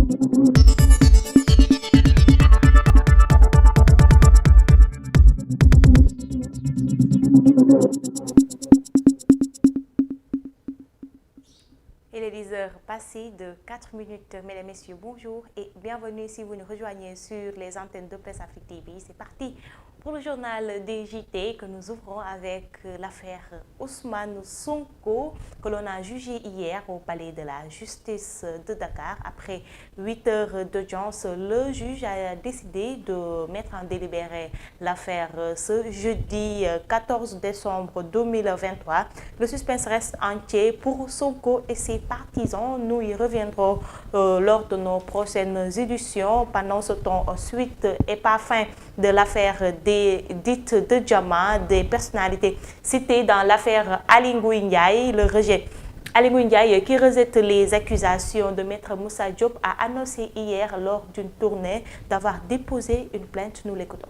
Il est 10 heures passées de 4 minutes. Mesdames et messieurs, bonjour et bienvenue si vous nous rejoignez sur les antennes de Presse Afrique TV. C'est parti pour le journal des JT que nous ouvrons avec l'affaire Ousmane Sonko que l'on a jugé hier au palais de la justice de Dakar. Après 8 heures d'audience, le juge a décidé de mettre en délibéré l'affaire ce jeudi 14 décembre 2023. Le suspense reste entier pour Sonko et ses partisans. Nous y reviendrons lors de nos prochaines éditions. Pendant ce temps, suite et pas fin de l'affaire dites de Jama, des personnalités citées dans l'affaire Aly Ngouille Ndiaye, le rejet. Aly Ngouille Ndiaye, qui rejette les accusations de Maître Moussa Diop, a annoncé hier lors d'une tournée d'avoir déposé une plainte. Nous l'écoutons.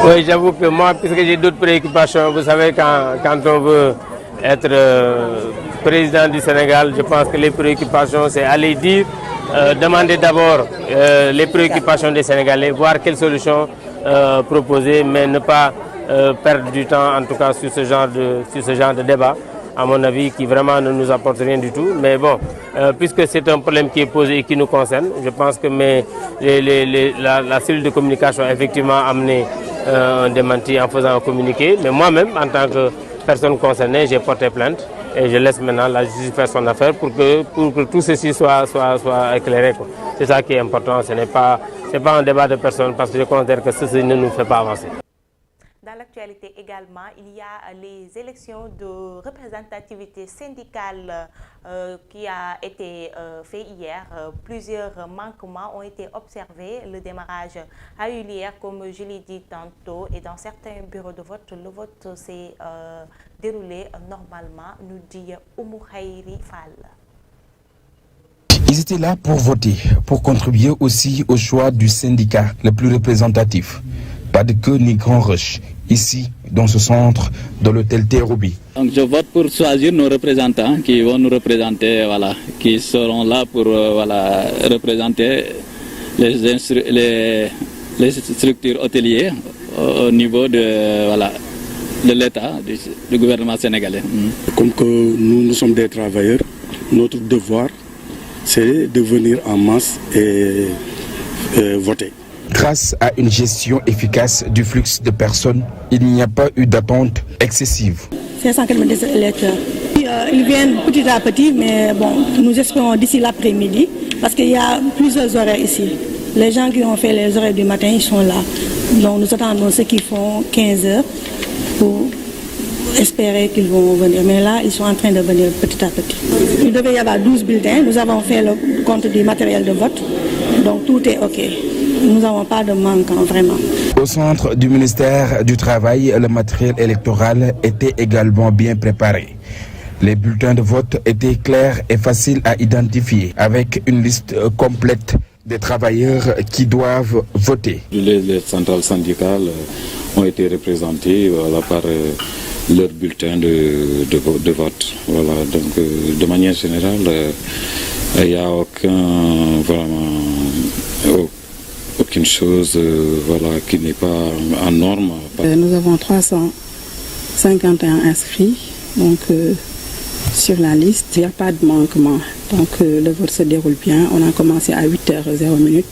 Oui, j'avoue que moi, puisque j'ai d'autres préoccupations, vous savez, quand on veut être président du Sénégal, je pense que les préoccupations, c'est aller dire, demander d'abord les préoccupations des Sénégalais, voir quelles solutions proposer, mais ne pas perdre du temps, en tout cas, sur ce genre de débat, à mon avis, qui vraiment ne nous apporte rien du tout. Mais bon, puisque c'est un problème qui est posé et qui nous concerne, je pense que la cellule de communication a effectivement amené un démenti en faisant un communiqué. Mais moi-même, en tant que personne concernée, j'ai porté plainte et je laisse maintenant la justice faire son affaire pour que tout ceci soit éclairé. C'est ça qui est important, ce n'est pas un débat de personnes parce que je considère que ceci ne nous fait pas avancer. Dans l'actualité également, il y a les élections de représentativité syndicale qui a été fait hier. Plusieurs manquements ont été observés. Le démarrage a eu lieu hier, comme je l'ai dit tantôt, et dans certains bureaux de vote, le vote s'est déroulé normalement, nous dit Oumou Khairi Fall. Ils étaient là pour voter, pour contribuer aussi au choix du syndicat le plus représentatif. Pas de queue ni grand rush, ici, dans ce centre, dans l'hôtel Terrobi. Donc je vote pour choisir nos représentants qui vont nous représenter, voilà, qui seront là pour représenter les structures hôtelières au niveau de l'État, du gouvernement sénégalais. Comme que nous sommes des travailleurs, notre devoir, c'est de venir en masse et voter. Grâce à une gestion efficace du flux de personnes, il n'y a pas eu d'attente excessive. 590 électeurs. Ils viennent petit à petit, mais bon, nous espérons d'ici l'après-midi, parce qu'il y a plusieurs horaires ici. Les gens qui ont fait les horaires du matin, ils sont là. Donc nous attendons ceux qui font 15 heures pour espérer qu'ils vont venir. Mais là, ils sont en train de venir petit à petit. Il devait y avoir 12 bulletins. Nous avons fait le compte du matériel de vote. Donc tout est OK. Nous n'avons pas de manquant, vraiment. Au centre du ministère du Travail, le matériel électoral était également bien préparé. Les bulletins de vote étaient clairs et faciles à identifier, avec une liste complète des travailleurs qui doivent voter. Les centrales syndicales ont été représentées par leur bulletin de vote. Voilà, donc de manière générale, il n'y a aucune chose qui n'est pas en norme. Nous avons 351 inscrits donc, sur la liste. Il n'y a pas de manquement. Donc le vote se déroule bien. On a commencé à 8h00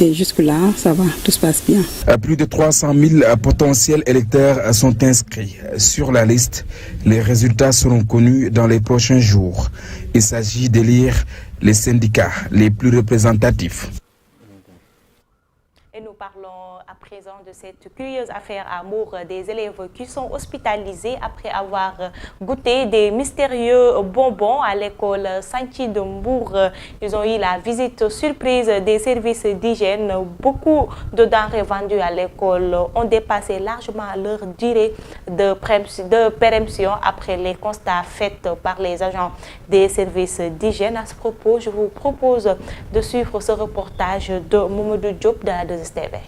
et jusque-là, ça va, tout se passe bien. Plus de 300 000 potentiels électeurs sont inscrits sur la liste. Les résultats seront connus dans les prochains jours. Il s'agit d'élire les syndicats les plus représentatifs. Et nous parlons à présent de cette curieuse affaire à Mbour des élèves qui sont hospitalisés après avoir goûté des mystérieux bonbons à l'école Sanchi de Mbour. Ils ont eu la visite surprise des services d'hygiène. Beaucoup de denrées vendues à l'école ont dépassé largement leur durée de péremption après les constats faits par les agents des services d'hygiène. À ce propos, je vous propose de suivre ce reportage de Mamadou Diop de la 2STV.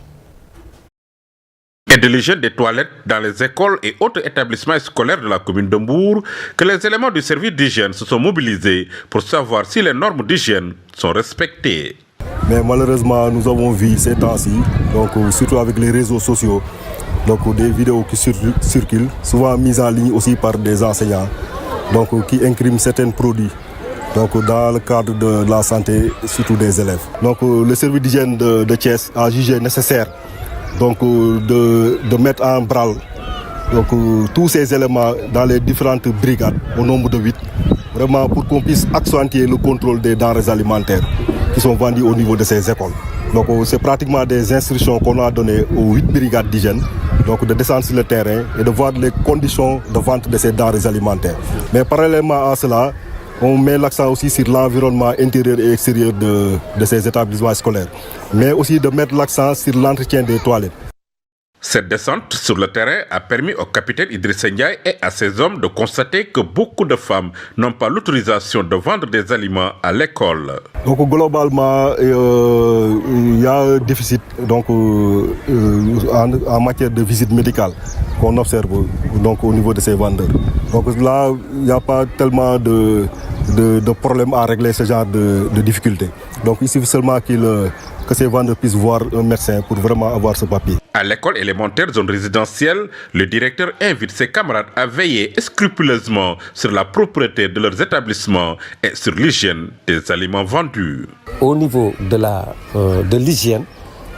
et de l'hygiène des toilettes dans les écoles et autres établissements scolaires de la commune de Mbour que les éléments du service d'hygiène se sont mobilisés pour savoir si les normes d'hygiène sont respectées. Mais malheureusement, nous avons vu ces temps-ci, donc surtout avec les réseaux sociaux, donc des vidéos qui circulent, souvent mises en ligne aussi par des enseignants, donc qui incriment certains produits. Donc dans le cadre de la santé, surtout des élèves. Donc le service d'hygiène de Thiès a jugé nécessaire donc, de mettre en branle donc, tous ces éléments dans les différentes brigades, au nombre de 8, vraiment pour qu'on puisse accentuer le contrôle des denrées alimentaires qui sont vendues au niveau de ces écoles. Donc c'est pratiquement des instructions qu'on a données aux 8 brigades d'hygiène, donc de descendre sur le terrain et de voir les conditions de vente de ces denrées alimentaires. Mais parallèlement à cela, on met l'accent aussi sur l'environnement intérieur et extérieur de ces établissements scolaires, mais aussi de mettre l'accent sur l'entretien des toilettes. Cette descente sur le terrain a permis au capitaine Idrissa Ndiaye et à ses hommes de constater que beaucoup de femmes n'ont pas l'autorisation de vendre des aliments à l'école. Donc globalement, il y a un déficit donc, en matière de visite médicale qu'on observe donc, au niveau de ces vendeurs. Donc là, il n'y a pas tellement de problème à régler ce genre de difficultés. Donc il suffit seulement que ces vendeurs puissent voir un médecin pour vraiment avoir ce papier. À l'école élémentaire zone résidentielle, le directeur invite ses camarades à veiller scrupuleusement sur la propreté de leurs établissements et sur l'hygiène des aliments vendus. Au niveau de l'hygiène,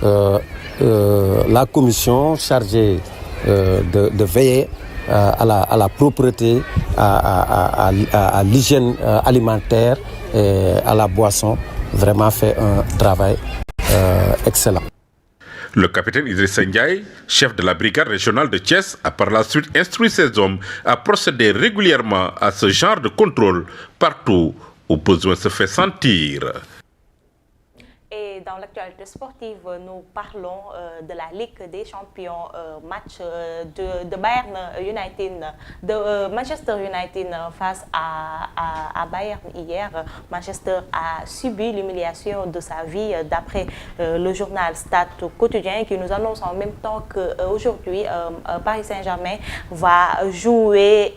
la commission chargée de veiller à la propreté, à l'hygiène alimentaire et à la boisson, vraiment fait un travail excellent. Le capitaine Idrissa Ndiaye, chef de la brigade régionale de Thiès, a par la suite instruit ses hommes à procéder régulièrement à ce genre de contrôle partout où besoin se fait sentir. Et dans l'actualité sportive, nous parlons de la Ligue des Champions, match de Bayern United, de Manchester United face à Bayern hier. Manchester a subi l'humiliation de sa vie d'après le journal Stade Quotidien qui nous annonce en même temps qu'aujourd'hui, Paris Saint-Germain va jouer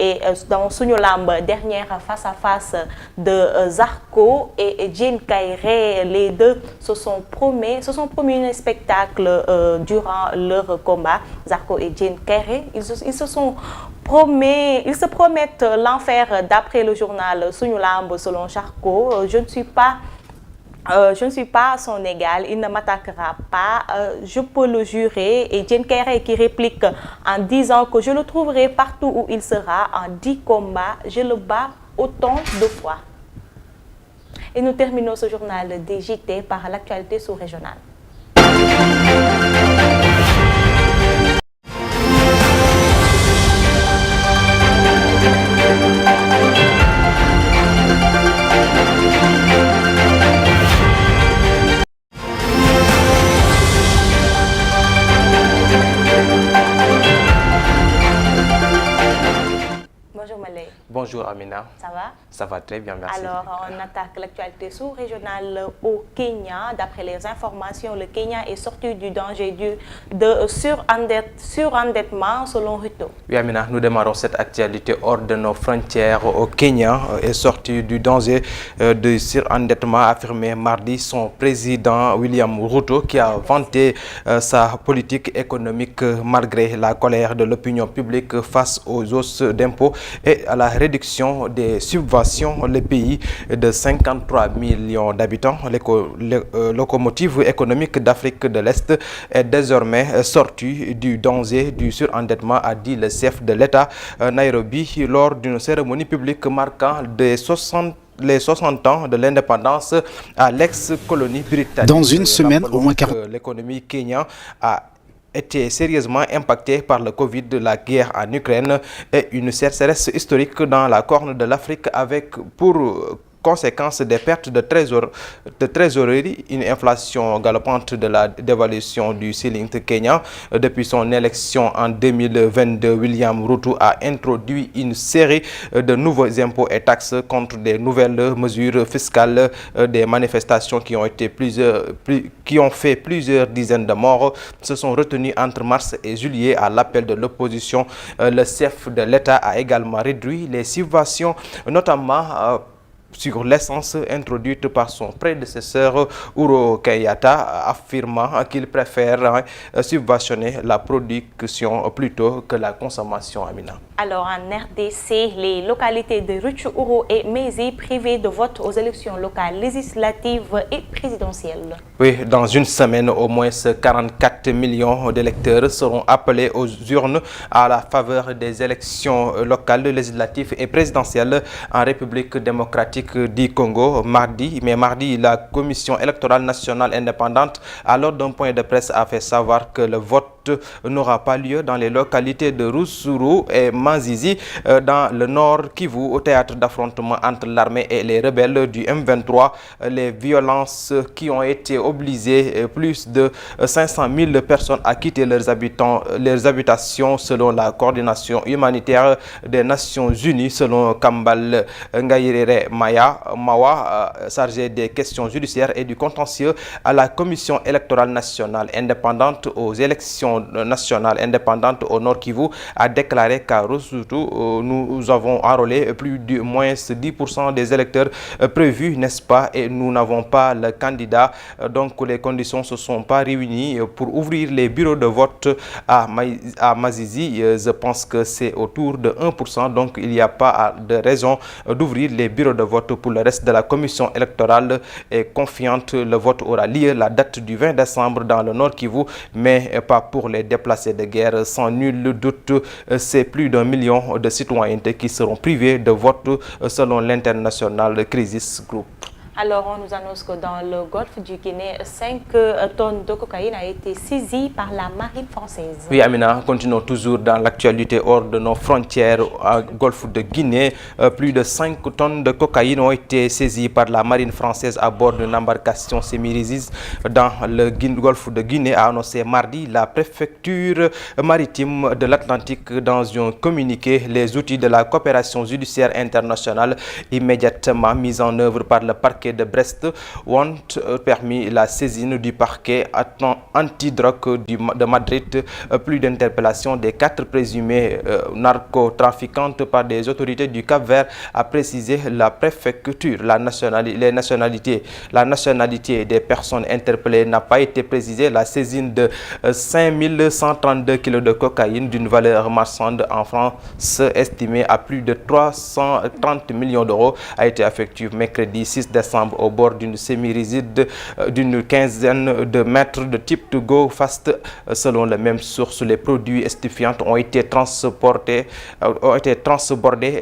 dans Suñu Lamb, dernière face-à-face de Zarco et Diène Kairé. Les deux se sont promis un spectacle durant leur combat. Zarco et Diène Kairé, ils se promettent l'enfer d'après le journal Suñu Lamb selon Zarco. Je ne suis pas son égal, il ne m'attaquera pas, je peux le jurer. Et Diène Kairé qui réplique en disant que je le trouverai partout où il sera. En 10 combats, je le bats autant de fois. Et nous terminons ce journal des JT par l'actualité sous-régionale. Bonjour Malé. Bonjour Amina. Ça va? Ça va très bien, merci. Alors, on attaque l'actualité sous-régionale au Kenya. D'après les informations, le Kenya est sorti du danger de surendettement selon Ruto. Oui Amina, nous démarrons cette actualité hors de nos frontières. Au Kenya est sorti du danger de surendettement, a affirmé mardi son président William Ruto, qui a vanté sa politique économique malgré la colère de l'opinion publique face aux hausses d'impôts et à la réduction des subventions. Le pays de 53 millions d'habitants, locomotive économique d'Afrique de l'Est, est désormais sorti du danger du surendettement, a dit le chef de l'État Nairobi lors d'une cérémonie publique marquant les 60 ans de l'indépendance à l'ex-colonie britannique. Dans une semaine, au moins 40... L'économie kenyane a été sérieusement impacté par le Covid, de la guerre en Ukraine et une sécheresse historique dans la corne de l'Afrique avec pour conséquence des pertes de trésorerie, une inflation galopante de la dévaluation du shilling kényan. Depuis son élection en 2022, William Ruto a introduit une série de nouveaux impôts et taxes contre des nouvelles mesures fiscales, des manifestations qui ont fait plusieurs dizaines de morts se sont retenues entre mars et juillet à l'appel de l'opposition. Le chef de l'État a également réduit les subventions, notamment sur l'essence introduite par son prédécesseur Uhuru Kenyatta, affirmant qu'il préfère subventionner la production plutôt que la consommation. Amina. Alors en RDC, les localités de Rutshuru et Maize privées de vote aux élections locales, législatives et présidentielles. Oui, dans une semaine, au moins 44 millions d'électeurs seront appelés aux urnes à la faveur des élections locales, législatives et présidentielles en République démocratique du Congo. Mardi, la Commission électorale nationale indépendante, à l'ordre d'un point de presse, a fait savoir que le vote n'aura pas lieu dans les localités de Rutshuru et Masisi dans le nord Kivu, au théâtre d'affrontement entre l'armée et les rebelles du M23. Les violences qui ont été obligées plus de 500 000 personnes à quitter leurs habitations selon la coordination humanitaire des Nations Unies, selon Kambal Ngayirere Mawa, chargé des questions judiciaires et du contentieux à la Commission électorale nationale indépendante aux élections nationales indépendantes au Nord Kivu, a déclaré qu'à Rutshuru, nous avons enrôlé plus de moins 10% des électeurs prévus, n'est-ce pas, et nous n'avons pas le candidat. Donc les conditions ne se sont pas réunies pour ouvrir les bureaux de vote à Masisi. Je pense que c'est autour de 1%, donc il n'y a pas de raison d'ouvrir les bureaux de vote. Pour le reste de la commission électorale est confiante, le vote aura lieu la date du 20 décembre dans le Nord Kivu, mais pas pour les déplacés de guerre. Sans nul doute, c'est plus d'1 million de citoyenneté qui seront privés de vote selon l'International Crisis Group. Alors, on nous annonce que dans le golfe du Guinée, 5 tonnes de cocaïne a été saisie par la marine française. Oui, Amina, continuons toujours dans l'actualité hors de nos frontières. Au golfe de Guinée, plus de 5 tonnes de cocaïne ont été saisies par la marine française à bord d'une embarcation semi-résise dans le golfe de Guinée, a annoncé mardi la préfecture maritime de l'Atlantique dans un communiqué. Les outils de la coopération judiciaire internationale immédiatement mis en œuvre par le parquet de Brest ont permis la saisine du parquet antidrogue de Madrid. Plus d'interpellations des 4 présumés narcotrafiquantes par des autorités du Cap-Vert, a précisé la préfecture. La nationalité des personnes interpellées n'a pas été précisée. La saisine de 5132 kg de cocaïne d'une valeur marchande en France estimée à plus de 330 millions d'euros a été effectuée mercredi 6 décembre au bord d'une semi-rigide d'une quinzaine de mètres de type to go fast. Selon la même source, les produits stupéfiants ont été transbordés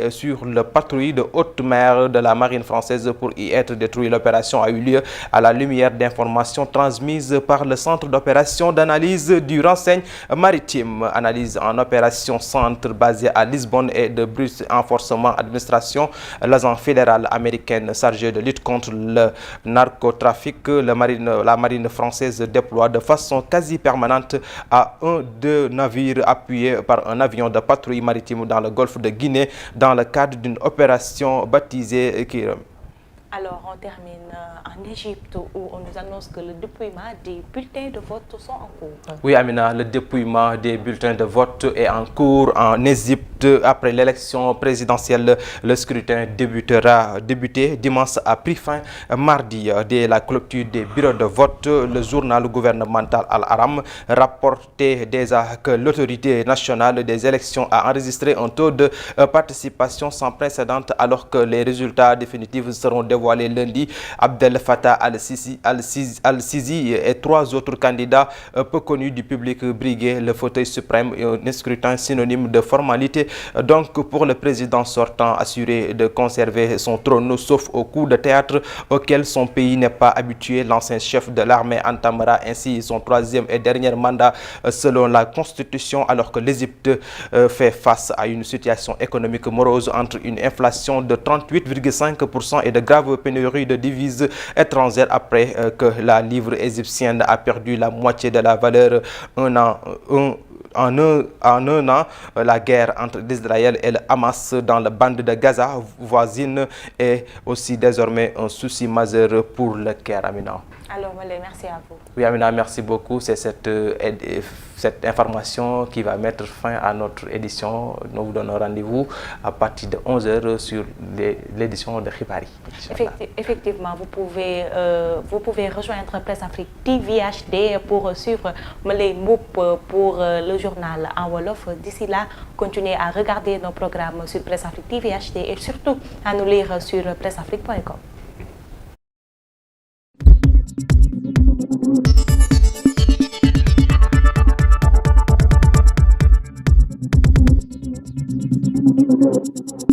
sur le patrouille de haute mer de la marine française pour y être détruits. L'opération a eu lieu à la lumière d'informations transmises par le centre d'opération d'analyse du renseignement maritime. Analyse en opération centre basé à Lisbonne et de Bruxelles, renforcement administration. L'agent fédéral américaine chargé de lutte contre le narcotrafic, la marine française déploie de façon quasi permanente à 2 navires appuyés par un avion de patrouille maritime dans le golfe de Guinée dans le cadre d'une opération baptisée Kiram. Alors, on termine en Égypte où on nous annonce que le dépouillement des bulletins de vote sont en cours. Oui, Amina, le dépouillement des bulletins de vote est en cours en Égypte. Après l'élection présidentielle, le scrutin débuté dimanche a pris fin mardi. Dès la clôture des bureaux de vote, le journal gouvernemental Al-Aram rapportait déjà que l'autorité nationale des élections a enregistré un taux de participation sans précédent, alors que les résultats définitifs seront dévoilés lundi. Abdel Fattah al-Sisi et 3 autres candidats peu connus du public briguaient le fauteuil suprême, un scrutin synonyme de formalité. Donc pour le président sortant, assuré de conserver son trône sauf au coup de théâtre auquel son pays n'est pas habitué, l'ancien chef de l'armée entamera ainsi son 3e et dernier mandat selon la constitution, alors que l'Égypte fait face à une situation économique morose entre une inflation de 38,5% et de graves grave pénurie de devises étrangères après que la livre égyptienne a perdu la moitié de la valeur en un an. La guerre entre Israël et le Hamas dans la bande de Gaza voisine est aussi désormais un souci majeur pour le Caire. Amina. Alors, merci à vous. Oui, Amina, merci beaucoup. C'est cette information qui va mettre fin à notre édition. Nous vous donnons rendez-vous à partir de 11h sur l'édition de Khibari. Effectivement, vous pouvez rejoindre Presse Afrique TV HD pour suivre les MOUP pour le journal en Wolof. D'ici là, continuez à regarder nos programmes sur Presse Afrique TV HD et surtout à nous lire sur presseafrique.com. Thank you.